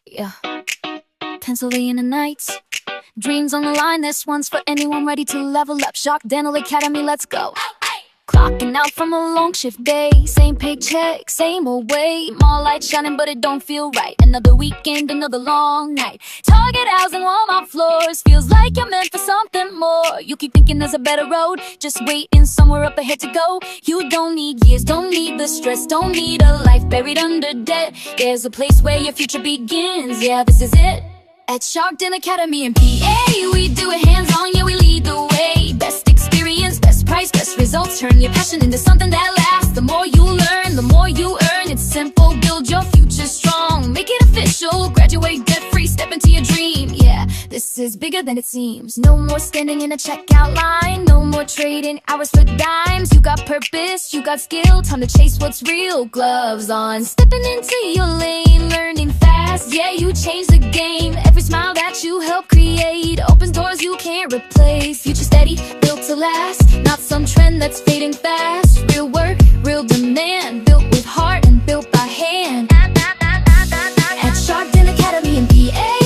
Yeah. Pennsylvania nights, dreams on the line. This one's for anyone ready to level up. Shark Dental Academy, let's go. Clocking out from a long shift day, same paycheck, same old way. More light shining, but it don't feel right. Another weekend, another long night. Target hours and Walmart floors, feels like you're meant for something more. You keep thinking there's a better road, just waiting somewhere up ahead to go. You don't need years, don't need the stress, don't need a life buried under debt. There's a place where your future begins, yeah, this is it. At Shark Dental Academy in PA, we do it hands-on, yeah, we lead the way. Best experience, best price, best results. Turn your passion into something that lasts. The more you learn, the more you earn. It's simple, build your future strong. Make it official, graduate debt-free, step into your dream. Yeah, this is bigger than it seems. No more standing in a checkout line, no more trading hours for dimes. You got purpose, you got skill, time to chase what's real. Gloves on, stepping into your lane, learning fast. Yeah, you change the game. Every smile that you help create opens doors you can't replace. Future steady, built to last, not some trend that's fading fast. Real work, real demand, built with heart and built by hand. At Shark Dental Academy in PA,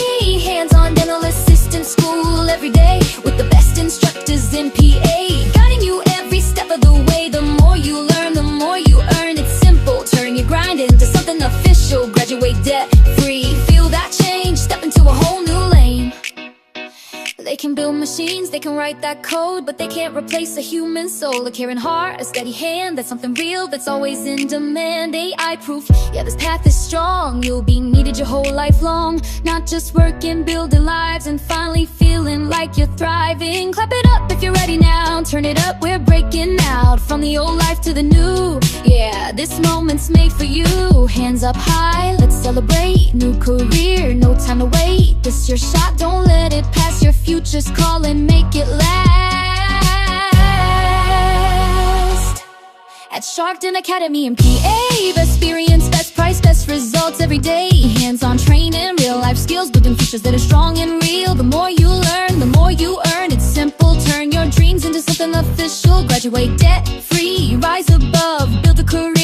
hands-on dental assistant school every day with the best instructors in PA, guiding you every step of the way. The more you learn, the more you earn. It's simple, turn your grind into something official. Graduate debt-free, feel that change, step into a whole new lane. They can build machines, they can write that code, but they can't replace a human soul. A caring heart, a steady hand, that's something real, that's always in demand. AI proof, yeah, this path is strong. You'll be needed your whole life long, not just working, building lives, and finally feeling like you're thriving. Clap it up if you're ready now, turn it up, we're breaking out. From the old life to the new, yeah, this moment's made for you. Hands up high, let's celebrate. New career, no time to wait. This your shot, don't let it pass. Your future's calling, make it last. At Shark Dental Academy in PA, best experience, best price, best results every day. Hands-on training, real life skills, building futures that are strong and real. The more you learn, the more you earn. It's simple, turn your dreams into something official. Graduate debt-free, rise above, build a career